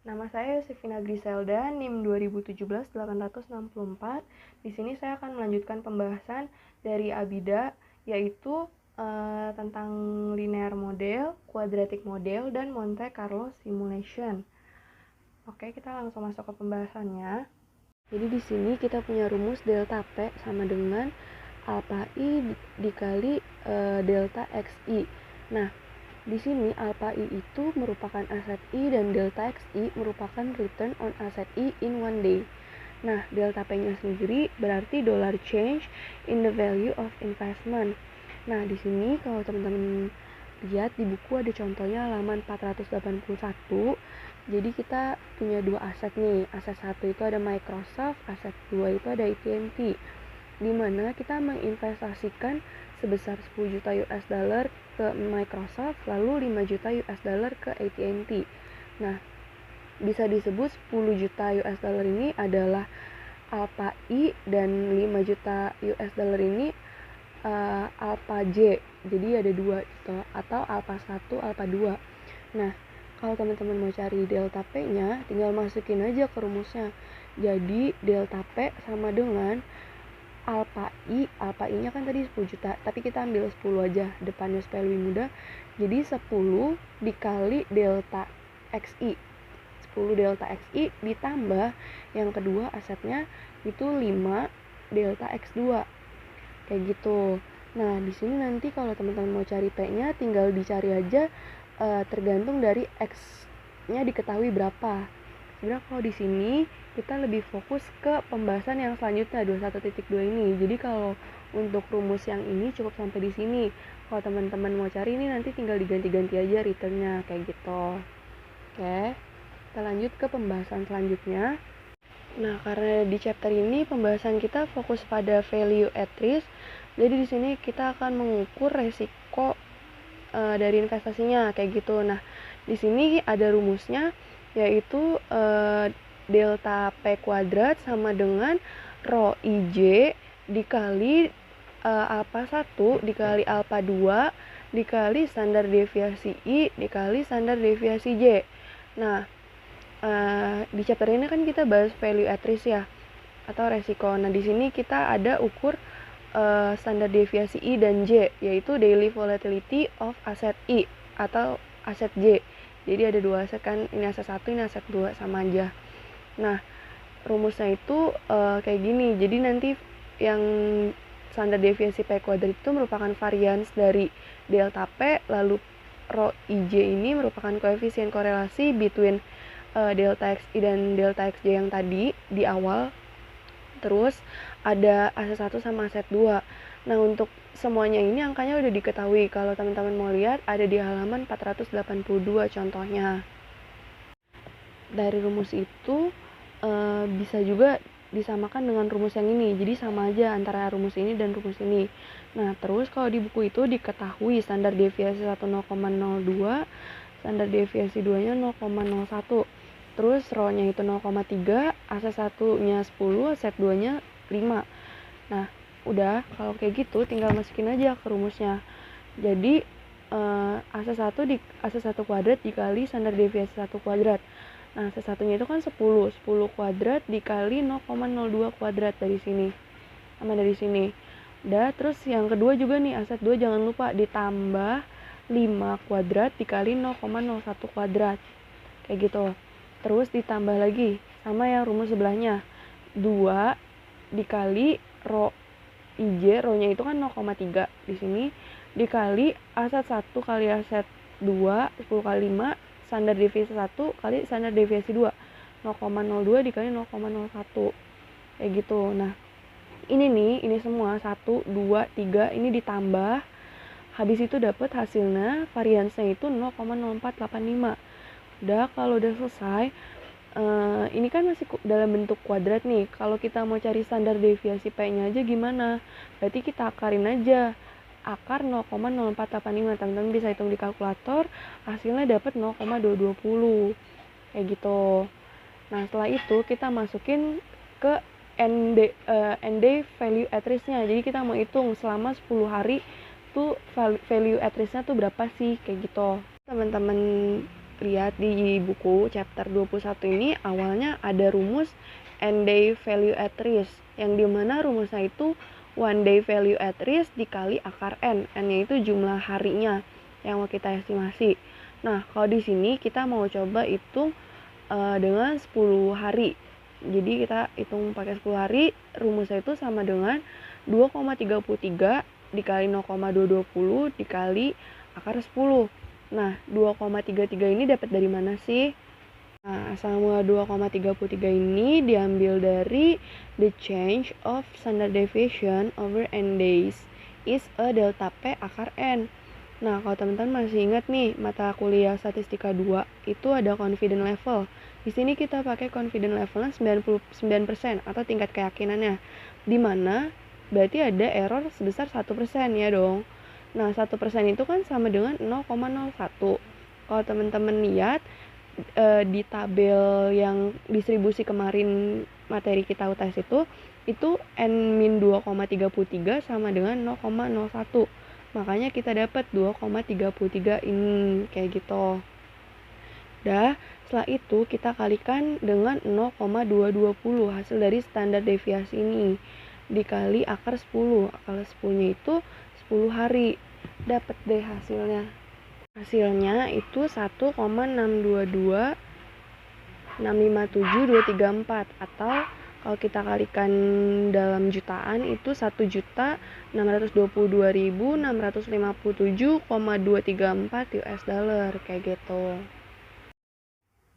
Nama saya Yosefina Griselda, NIM 2017-864. Di sini saya akan melanjutkan pembahasan dari ABIDA, yaitu tentang linear model, quadratic model, dan Monte Carlo simulation. Oke, kita langsung masuk ke pembahasannya. Jadi di sini kita punya rumus delta P sama dengan alpha I dikali delta XI. Nah, di sini alpha I itu merupakan aset I dan delta XI merupakan return on asset I in one day. Nah, delta P-nya sendiri berarti dollar change in the value of investment. Nah, di sini kalau teman-teman lihat di buku ada contohnya halaman 481. Jadi kita punya dua aset nih. Aset satu itu ada Microsoft, aset dua itu ada AT&T. Di mana kita menginvestasikan sebesar 10 juta US dollar ke Microsoft, lalu 5 juta US dollar ke AT&T. Nah, bisa disebut 10 juta US dollar ini adalah alpha I dan 5 juta US dollar ini alpha J. Jadi ada dua gitu, atau alpha 1, alpha 2. Nah, kalau teman-teman mau cari delta P-nya, tinggal masukin aja ke rumusnya. Jadi delta P sama dengan alpha I-nya kan tadi 10 juta, tapi kita ambil 10 aja, depannya supaya lebih mudah. Jadi 10 dikali delta XI. 10 delta XI ditambah yang kedua asetnya itu 5 delta X2. Kayak gitu. Nah, di sini nanti kalau teman-teman mau cari P-nya tinggal dicari aja tergantung dari X-nya diketahui berapa. Sebenarnya kalau di sini kita lebih fokus ke pembahasan yang selanjutnya 21.2 ini. Jadi kalau untuk rumus yang ini cukup sampai di sini. Kalau teman-teman mau cari ini nanti tinggal diganti-ganti aja returnnya kayak gitu. Oke, kita lanjut ke pembahasan selanjutnya. Nah, karena di chapter ini pembahasan kita fokus pada value at risk. Jadi di sini kita akan mengukur resiko dari investasinya kayak gitu. Nah, di sini ada rumusnya yaitu delta P kuadrat sama dengan rho IJ dikali alpha 1 dikali alpha 2 dikali standar deviasi I dikali standar deviasi J. Nah, di chapter ini kan kita bahas value at risk ya, atau resiko. Nah, di sini kita ada ukur standar deviasi I dan J, yaitu daily volatility of asset I atau aset J. Jadi ada dua aset kan, ini aset 1, ini aset 2, sama aja. Nah, rumusnya itu kayak gini. Jadi nanti yang standar deviasi P kuadrat itu merupakan varians dari delta P, lalu rho IJ ini merupakan koefisien korelasi between delta XI dan delta XJ yang tadi di awal. Terus ada aset 1 sama aset 2. Nah, untuk semuanya ini angkanya udah diketahui. Kalau teman-teman mau lihat ada di halaman 482 contohnya. Dari rumus itu bisa juga disamakan dengan rumus yang ini. Jadi sama aja antara rumus ini dan rumus ini. Nah, terus kalau di buku itu diketahui standar deviasi 1 0,02, standar deviasi 2-nya 0,01. Terus rho-nya itu 0,3, aset 1-nya 10, aset 2-nya 5. Nah, udah kalau kayak gitu tinggal masukin aja ke rumusnya. Jadi aset 1 kuadrat dikali standar deviasi 1 kuadrat. Nah, aset satunya itu kan 10 kuadrat dikali 0,02 kuadrat dari sini. Sama dari sini. Udah, terus yang kedua juga nih, aset 2 jangan lupa ditambah 5 kuadrat dikali 0,01 kuadrat. Kayak gitu. Terus ditambah lagi sama yang rumus sebelahnya. 2 dikali rho IJ, rho-nya itu kan 0,3 di sini, dikali aset 1 kali aset 2, 10 kali 5, standar deviasi 1 kali standar deviasi 2, 0,02 dikali 0,01. Kayak gitu. Nah, ini semua 1, 2, 3 ini ditambah. Habis itu dapat hasilnya, variansnya itu 0,0485. Udah, kalau udah selesai, ini kan masih dalam bentuk kuadrat nih. Kalau kita mau cari standar deviasi P-nya aja gimana? Berarti kita akarin aja. Akar 0,0485. Teman-teman bisa hitung di kalkulator, hasilnya dapat 0,220. Kayak gitu. Nah, setelah itu kita masukin ke ND value at risk-nya. Jadi kita mau hitung selama 10 hari tuh value at risk-nya tuh berapa sih, kayak gitu. Teman-teman lihat di buku chapter 21 ini awalnya ada rumus N day value at risk, yang dimana rumusnya itu 1 day value at risk dikali akar N. N-nya itu jumlah harinya yang mau kita estimasi. Nah, kalau di sini kita mau coba hitung dengan 10 hari. Jadi kita hitung pakai 10 hari, rumusnya itu sama dengan 2,33 dikali 0,220 dikali akar 10. Nah, 2,33 ini dapat dari mana sih? Nah, asal mula 2,33 ini diambil dari the change of standard deviation over n days is a delta P akar N. Nah, kalau teman-teman masih ingat nih, mata kuliah statistika 2 itu ada confidence level. Di sini kita pakai confidence levelnya 99% atau tingkat keyakinannya. Di mana berarti ada error sebesar 1% ya dong. Nah, 1% itu kan sama dengan 0,01. Kalau teman-teman lihat di tabel yang distribusi kemarin materi kita UTS itu N-2,33 sama dengan 0,01. Makanya kita dapat 2,33 ini kayak gitu. Udah, setelah itu kita kalikan dengan 0,220 hasil dari standar deviasi ini dikali akar 10. Akar 10-nya itu 10 hari. Dapat deh hasilnya. Hasilnya itu 1,622.657.234 atau kalau kita kalikan dalam jutaan itu 1.622.657,234 US dollar kayak gitu.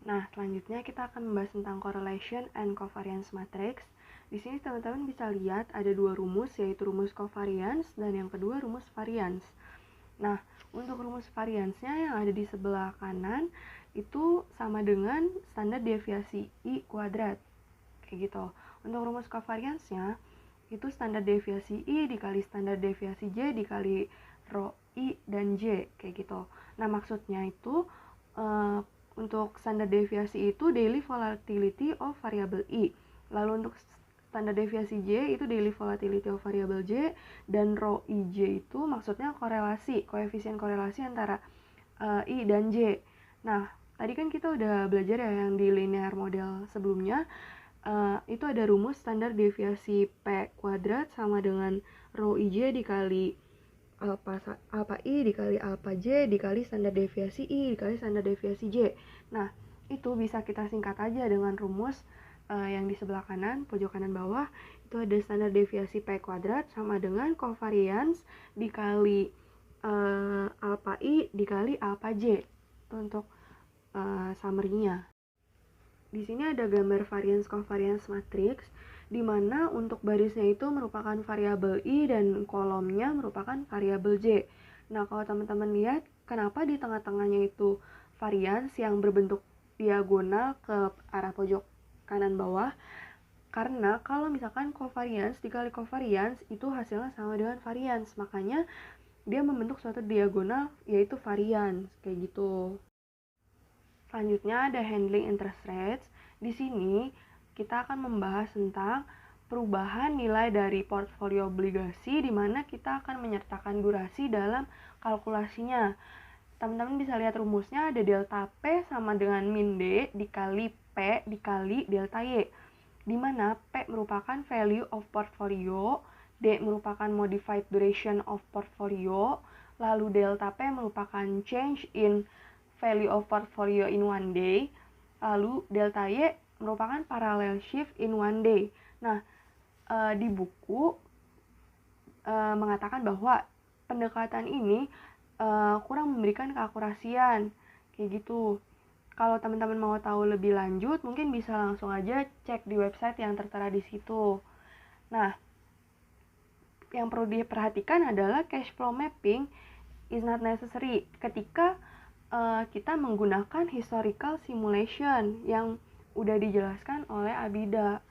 Nah, selanjutnya kita akan membahas tentang correlation and covariance matrix. Di sini teman-teman bisa lihat ada dua rumus, yaitu rumus covariance dan yang kedua rumus variance. Nah, untuk rumus variance-nya yang ada di sebelah kanan itu sama dengan standar deviasi I kuadrat. Kayak gitu. Untuk rumus covariance-nya itu standar deviasi I dikali standar deviasi J dikali rho I dan J kayak gitu. Nah, maksudnya itu untuk standar deviasi itu daily volatility of variable I. Lalu untuk standar deviasi J itu daily volatility of variable J, dan rho IJ itu maksudnya korelasi, koefisien korelasi antara I dan J. Nah, tadi kan kita udah belajar ya yang di linear model sebelumnya, itu ada rumus standar deviasi P kuadrat sama dengan rho IJ dikali alpha I dikali alpha J dikali standar deviasi I dikali standar deviasi J. Nah, itu bisa kita singkat aja dengan rumus yang di sebelah kanan, pojok kanan bawah, itu ada standar deviasi P kuadrat sama dengan covariance dikali alpha I dikali alpha J. Itu untuk summary-nya. Di sini ada gambar variance covariance matrix, di mana untuk barisnya itu merupakan variabel I dan kolomnya merupakan variabel J. Nah, kalau teman-teman lihat, kenapa di tengah-tengahnya itu variance yang berbentuk diagonal ke arah pojok kanan bawah? Karena kalau misalkan covariance dikali covariance itu hasilnya sama dengan variance, makanya dia membentuk suatu diagonal yaitu variance, kayak gitu. Selanjutnya ada handling interest rates. Di sini kita akan membahas tentang perubahan nilai dari portfolio obligasi di mana kita akan menyertakan durasi dalam kalkulasinya. Teman-teman bisa lihat rumusnya ada delta P sama dengan min D dikali P dikali delta Y. Di mana P merupakan value of portfolio, D merupakan modified duration of portfolio, lalu delta P merupakan change in value of portfolio in one day, lalu delta Y merupakan parallel shift in one day. Nah, di buku mengatakan bahwa pendekatan ini kurang memberikan keakurasian, kayak gitu. Kalau teman-teman mau tahu lebih lanjut, mungkin bisa langsung aja cek di website yang tertera di situ. Nah, yang perlu diperhatikan adalah cash flow mapping is not necessary ketika kita menggunakan historical simulation yang udah dijelaskan oleh Abida,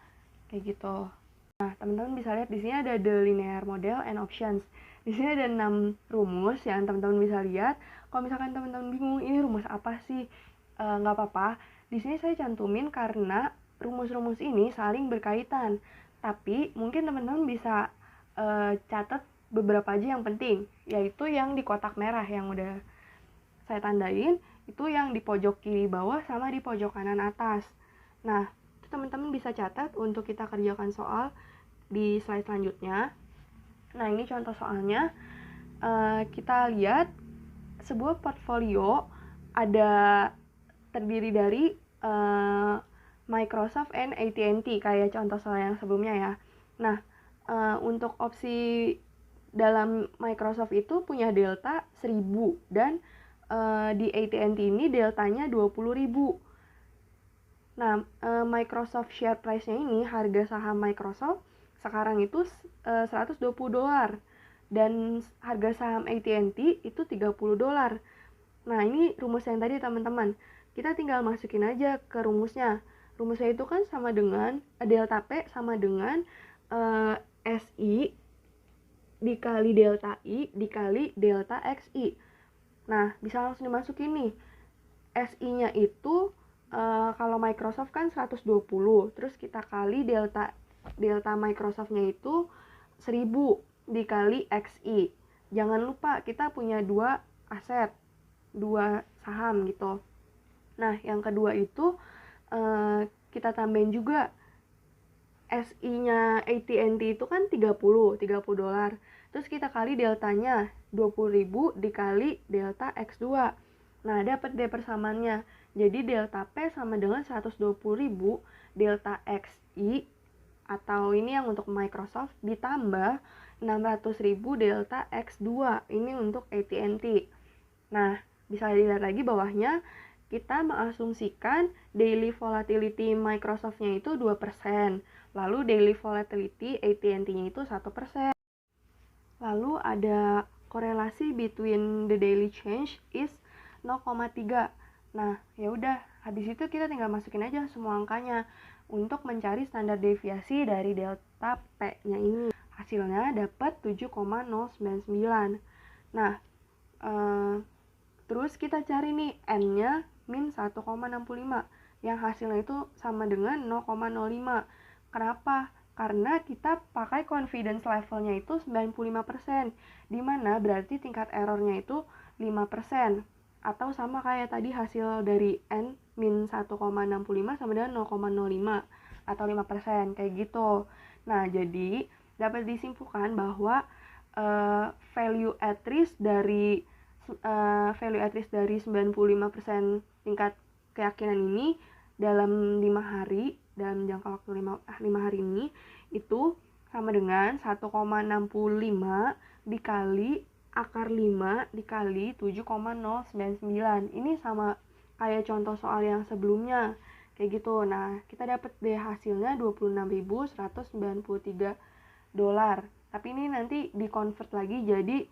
kayak gitu. Nah, teman-teman bisa lihat di sini ada the linear model and options. Di sini ada 6 rumus yang teman-teman bisa lihat. Kalau misalkan teman-teman bingung ini rumus apa sih, nggak apa-apa. Di sini saya cantumin karena rumus-rumus ini saling berkaitan. Tapi mungkin teman-teman bisa catat beberapa aja yang penting, yaitu yang di kotak merah yang udah saya tandain. Itu yang di pojok kiri bawah sama di pojok kanan atas. Nah, itu teman-teman bisa catat untuk kita kerjakan soal di slide selanjutnya. Nah, ini contoh soalnya. Kita lihat sebuah portfolio ada terdiri dari Microsoft and AT&T kayak contoh soal yang sebelumnya ya. Nah, untuk opsi dalam Microsoft itu punya delta 1000 dan di AT&T ini deltanya 20.000. Nah, Microsoft share price-nya ini, harga saham Microsoft sekarang itu $120 dan harga saham AT&T itu $30. Nah, ini rumus yang tadi teman-teman. Kita tinggal masukin aja ke rumusnya. Rumusnya itu kan sama dengan delta P sama dengan SI dikali delta I dikali delta XI. Nah, bisa langsung dimasukin nih. SI-nya itu kalau Microsoft kan 120, terus kita kali delta Microsoft-nya itu 1000 dikali XI. Jangan lupa kita punya dua aset, dua saham gitu. Nah, yang kedua itu kita tambahin juga SI-nya AT&T itu kan $30. Terus kita kali deltanya 20.000 dikali delta X2. Nah, dapat deh persamaannya. Jadi delta P sama dengan 120.000 delta XI atau ini yang untuk Microsoft ditambah 600.000 delta X2. Ini untuk AT&T. Nah, bisa dilihat lagi bawahnya kita mengasumsikan daily volatility Microsoft-nya itu 2%. Lalu daily volatility AT&T-nya itu 1%. Lalu ada korelasi between the daily change is 0,3. Nah, ya udah, habis itu kita tinggal masukin aja semua angkanya untuk mencari standar deviasi dari delta P-nya ini. Hasilnya dapat 7,099. Nah, terus kita cari nih N-nya min 1,65 yang hasilnya itu sama dengan 0,05. Kenapa? Karena kita pakai confidence levelnya itu 95%, dimana berarti tingkat errornya itu 5%, atau sama kayak tadi hasil dari N min 1,65 sama dengan 0,05 atau 5%, kayak gitu. Nah, jadi dapat disimpulkan bahwa value at risk dari 95% tingkat keyakinan ini dalam 5 hari, dalam jangka waktu 5 hari ini itu sama dengan 1,65 dikali akar 5 dikali 7,099. Ini sama kayak contoh soal yang sebelumnya kayak gitu. Nah, kita dapat deh hasilnya $26.193. Tapi ini nanti di-convert lagi jadi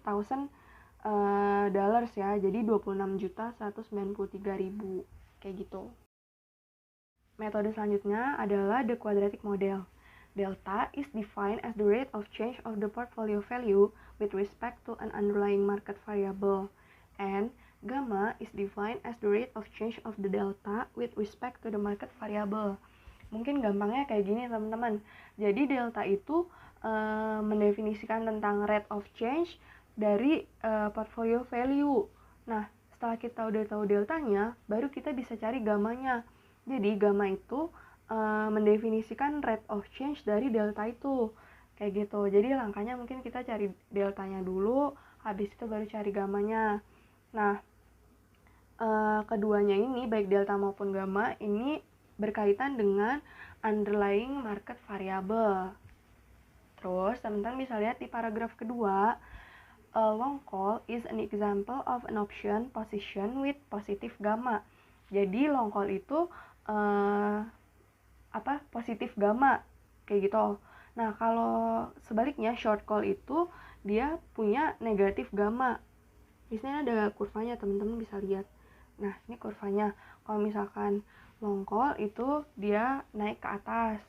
dollars ya, jadi 26.193.000 kayak gitu. Metode selanjutnya adalah the quadratic model. Delta is defined as the rate of change of the portfolio value with respect to an underlying market variable, and gamma is defined as the rate of change of the delta with respect to the market variable. Mungkin gampangnya kayak gini teman-teman. Jadi delta itu mendefinisikan tentang rate of change dari portfolio value. Nah, setelah kita udah tahu deltanya, baru kita bisa cari gamanya. Jadi gamma itu mendefinisikan rate of change dari delta itu. Kayak gitu. Jadi langkahnya mungkin kita cari deltanya dulu, habis itu baru cari gammanya. Nah, keduanya ini, baik delta maupun gamma, ini berkaitan dengan underlying market variable. Terus, teman-teman bisa lihat di paragraf kedua, a long call is an example of an option position with positive gamma. Jadi long call itu positif gamma kayak gitu. Nah, kalau sebaliknya short call itu dia punya negatif gamma. Di sini ada kurvanya, teman-teman bisa lihat. Nah, ini kurvanya. Kalau misalkan long call itu dia naik ke atas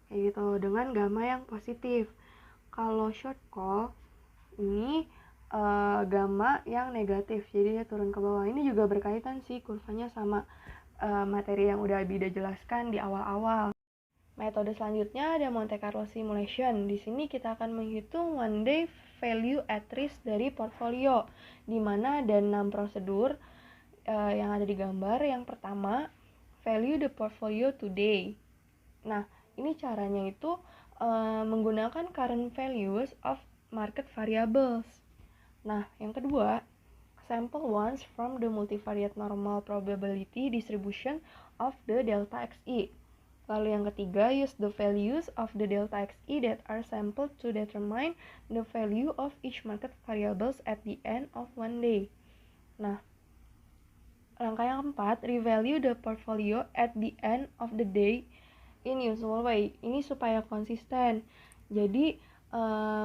kayak gitu dengan gamma yang positif. Kalau short call ini gamma yang negatif, jadi dia turun ke bawah. Ini juga berkaitan sih kurvanya sama materi yang udah Abida jelaskan di awal-awal. Metode selanjutnya ada Monte Carlo Simulation. Di sini kita akan menghitung one day value at risk dari portfolio, di mana ada 6 prosedur yang ada di gambar. Yang pertama, value the portfolio today. Nah, ini caranya itu menggunakan current values of market variables. Nah, yang kedua, sample ones from the multivariate normal probability distribution of the delta xi. Lalu yang ketiga, use the values of the delta xi that are sampled to determine the value of each market variables at the end of one day. Nah, langkah yang keempat, revalue the portfolio at the end of the day in usual way. Ini supaya konsisten. Jadi,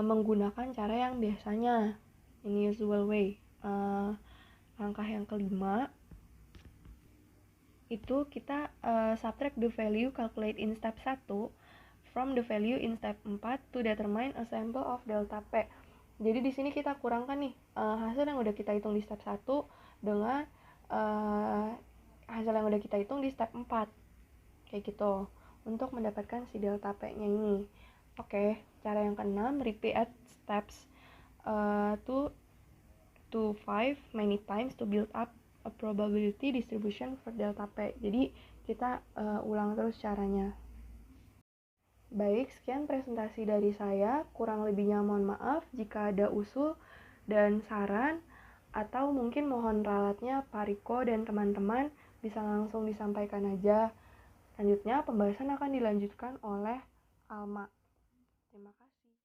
menggunakan cara yang biasanya, in usual way. Langkah yang kelima, itu kita subtract the value calculate in step 1 from the value in step 4 to determine a sample of delta P. Jadi di sini kita kurangkan nih hasil yang udah kita hitung di step 1 dengan hasil yang udah kita hitung di step 4. Kayak gitu. Untuk mendapatkan si delta P-nya ini. Oke, cara yang keenam, repeat steps 2 to 5 many times to build up a probability distribution for delta P. Jadi kita ulang terus caranya. Baik, sekian presentasi dari saya. Kurang lebihnya mohon maaf. Jika ada usul dan saran atau mungkin mohon ralatnya Pak Riko dan teman-teman bisa langsung disampaikan aja. Selanjutnya pembahasan akan dilanjutkan oleh Alma. Terima kasih.